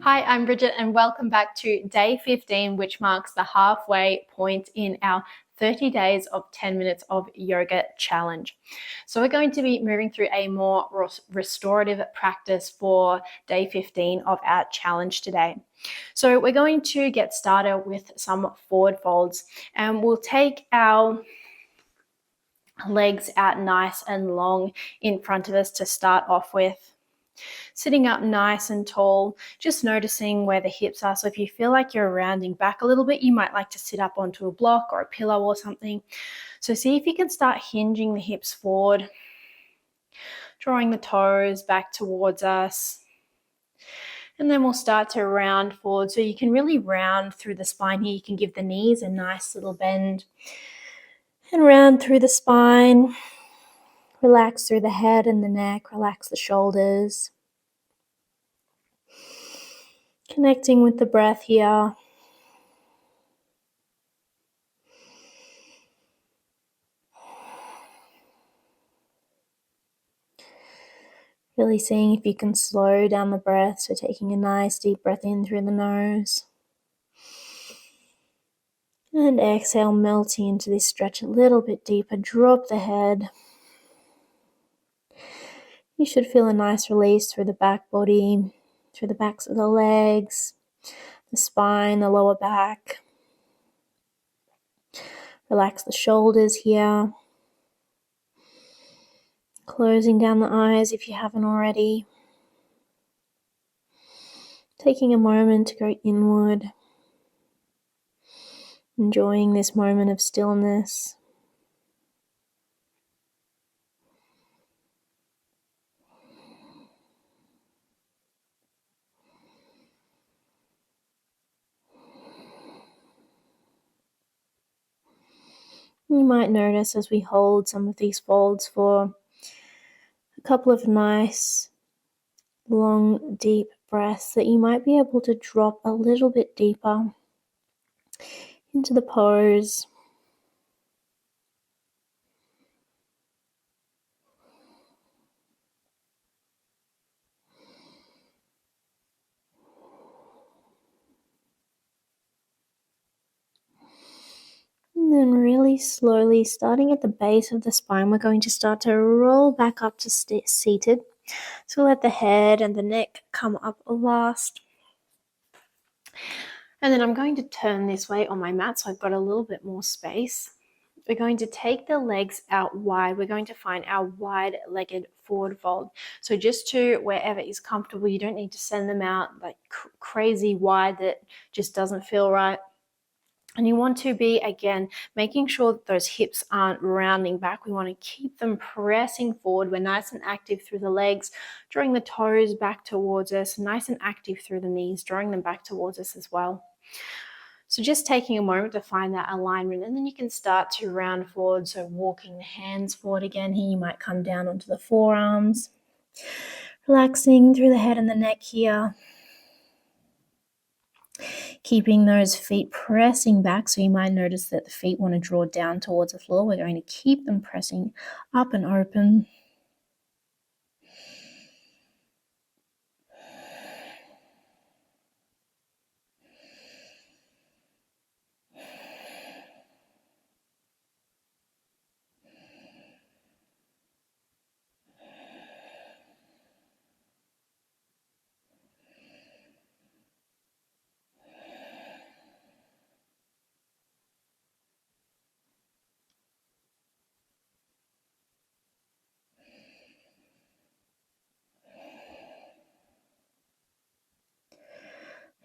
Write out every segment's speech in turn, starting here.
Hi, I'm Bridget and welcome back to day 15, which marks the halfway point in our 30 days of 10 minutes of yoga challenge. So we're going to be moving through a more restorative practice for day 15 of our challenge today. So we're going to get started with some forward folds, and we'll take our legs out nice and long in front of us to start off with. Sitting up nice and tall, just noticing where the hips are. So if you feel like you're rounding back a little bit, you might like to sit up onto a block or a pillow or something. So see if you can start hinging the hips forward, drawing the toes back towards us. And then we'll start to round forward. So you can really round through the spine here. You can give the knees a nice little bend and round through the spine. Relax through the head and the neck, relax the shoulders. Connecting with the breath here. Really seeing if you can slow down the breath, so taking a nice deep breath in through the nose. And exhale, melting into this stretch a little bit deeper. Drop the head. You should feel a nice release through the back body, through the backs of the legs, the spine, the lower back. Relax the shoulders here. Closing down the eyes if you haven't already. Taking a moment to go inward. Enjoying this moment of stillness. You might notice as we hold some of these folds for a couple of nice, long, deep breaths that you might be able to drop a little bit deeper into the pose. And then really slowly, starting at the base of the spine, we're going to start to roll back up to seated. So let the head and the neck come up last. And then I'm going to turn this way on my mat so I've got a little bit more space. We're going to take the legs out wide. We're going to find our wide-legged forward fold. So just to wherever is comfortable, you don't need to send them out like crazy wide that just doesn't feel right. And you want to be, again, making sure that those hips aren't rounding back. We want to keep them pressing forward. We're nice and active through the legs, drawing the toes back towards us, nice and active through the knees, drawing them back towards us as well. So just taking a moment to find that alignment, and then you can start to round forward. So walking the hands forward again here, you might come down onto the forearms. Relaxing through the head and the neck here. Keeping those feet pressing back, so you might notice that the feet want to draw down towards the floor. We're going to keep them pressing up and open.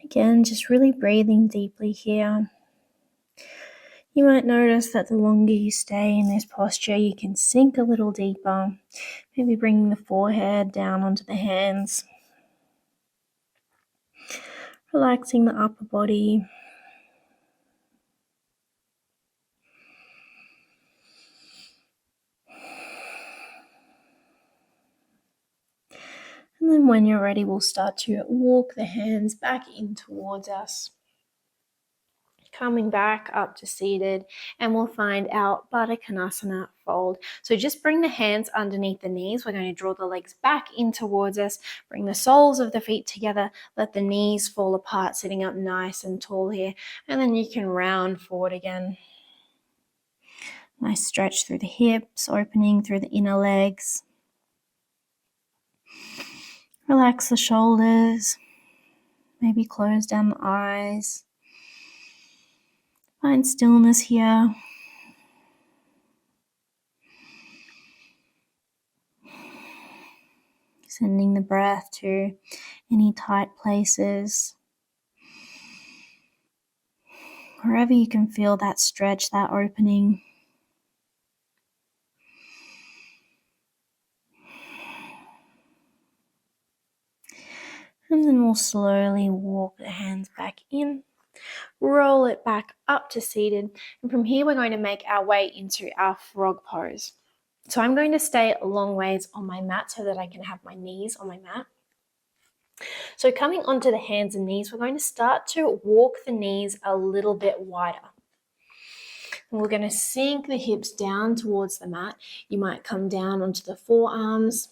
Again, just really breathing deeply here. You might notice that the longer you stay in this posture, you can sink a little deeper. Maybe bringing the forehead down onto the hands. Relaxing the upper body. And then when you're ready, we'll start to walk the hands back in towards us. coming back up to seated, and we'll find our Baddha Konasana fold. So just bring the hands underneath the knees. We're going to draw the legs back in towards us, bring the soles of the feet together, let the knees fall apart, sitting up nice and tall here, and then you can round forward again. Nice stretch through the hips, opening through the inner legs. Relax the shoulders, maybe close down the eyes. Find stillness here. Sending the breath to any tight places. Wherever you can feel that stretch, that opening. And then we'll slowly walk the hands back in, roll it back up to seated. And from here, we're going to make our way into our frog pose. So I'm going to stay a long ways on my mat so that I can have my knees on my mat. So coming onto the hands and knees, we're going to start to walk the knees a little bit wider. And we're going to sink the hips down towards the mat. You might come down onto the forearms.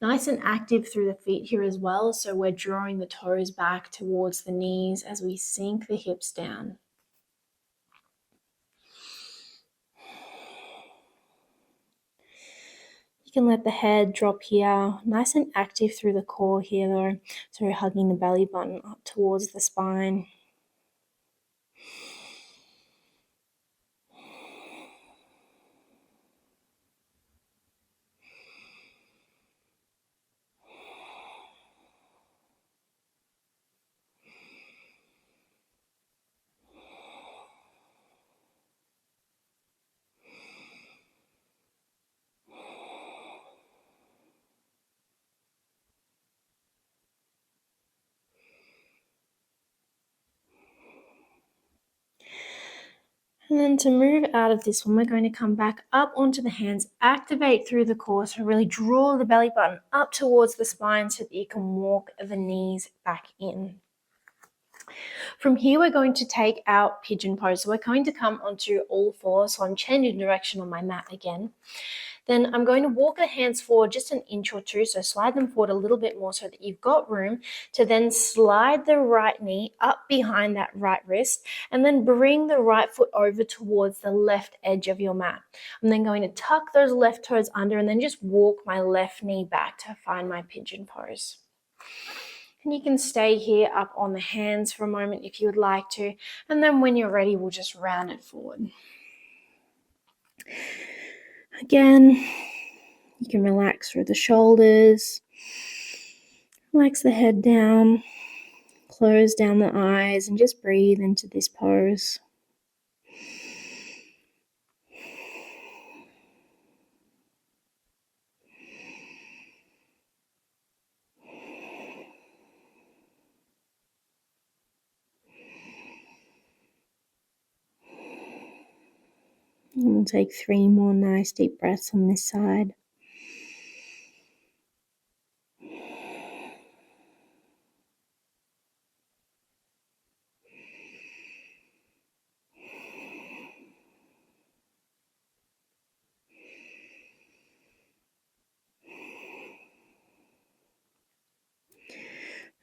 Nice and active through the feet here as well. So we're drawing the toes back towards the knees as we sink the hips down. You can let the head drop here. Nice and active through the core here though. So we're hugging the belly button up towards the spine. And then to move out of this one, we're going to come back up onto the hands, activate through the core, so really draw the belly button up towards the spine so that you can walk the knees back in. From here, we're going to take our pigeon pose. So we're going to come onto all fours. So I'm changing direction on my mat again. Then I'm going to walk the hands forward just an inch or two. So slide them forward a little bit more so that you've got room to then slide the right knee up behind that right wrist and then bring the right foot over towards the left edge of your mat. I'm then going to tuck those left toes under and then just walk my left knee back to find my pigeon pose. And you can stay here up on the hands for a moment if you would like to. And then when you're ready, we'll just round it forward. Again, you can relax through the shoulders. Relax the head down. Close down the eyes and just breathe into this pose. And we'll take 3 more nice deep breaths on this side.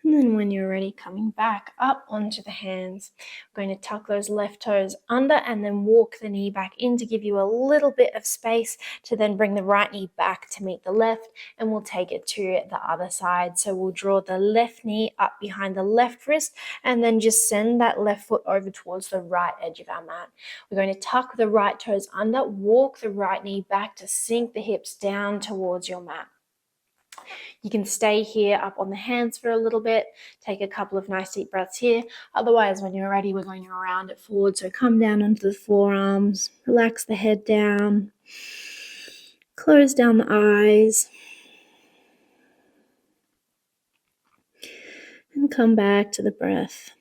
And then when you're ready, coming back up onto the hands, we're going to tuck those left toes under and then walk the knee back in to give you a little bit of space to then bring the right knee back to meet the left, and we'll take it to the other side. So we'll draw the left knee up behind the left wrist and then just send that left foot over towards the right edge of our mat. We're going to tuck the right toes under, walk the right knee back to sink the hips down towards your mat. You can stay here up on the hands for a little bit. Take a couple of nice deep breaths here. Otherwise, when you're ready, we're going to round it forward. So come down onto the forearms. Relax the head down. Close down the eyes. And come back to the breath.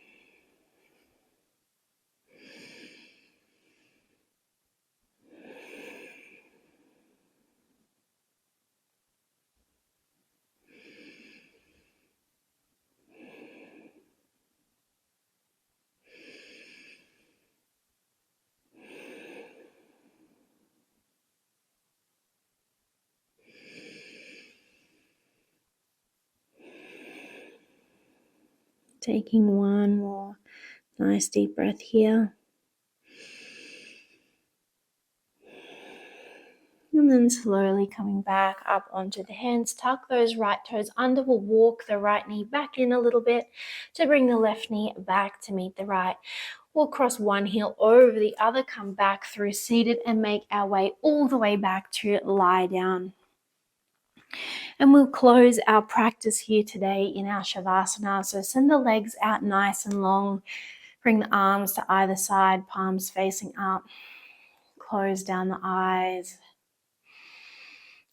Taking one more nice deep breath here. And then slowly coming back up onto the hands. Tuck those right toes under. We'll walk the right knee back in a little bit to bring the left knee back to meet the right. We'll cross one heel over the other, come back through seated and make our way all the way back to lie down. And we'll close our practice here today in our shavasana. So send the legs out nice and long. Bring the arms to either side, palms facing up. Close down the eyes.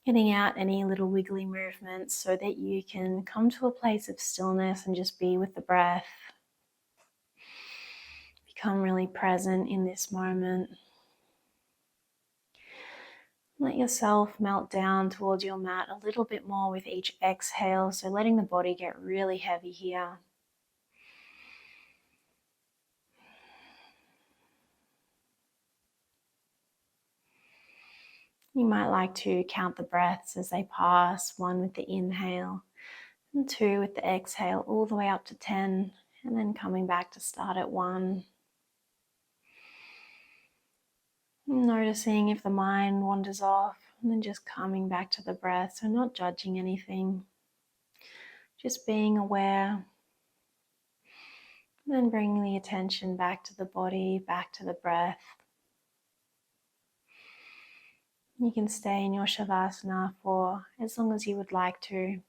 Getting out any little wiggly movements so that you can come to a place of stillness and just be with the breath. Become really present in this moment. Let yourself melt down towards your mat a little bit more with each exhale, so letting the body get really heavy here. You might like to count the breaths as they pass, 1 with the inhale and 2 with the exhale, all the way up to 10, and then coming back to start at 1. Noticing if the mind wanders off, and then just coming back to the breath, so not judging anything, just being aware. Then bringing the attention back to the body, back to the breath. You can stay in your shavasana for as long as you would like to.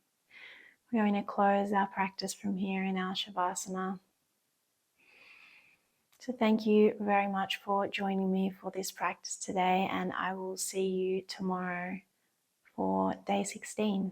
We're going to close our practice from here in our shavasana. So thank you very much for joining me for this practice today, and I will see you tomorrow for day 16.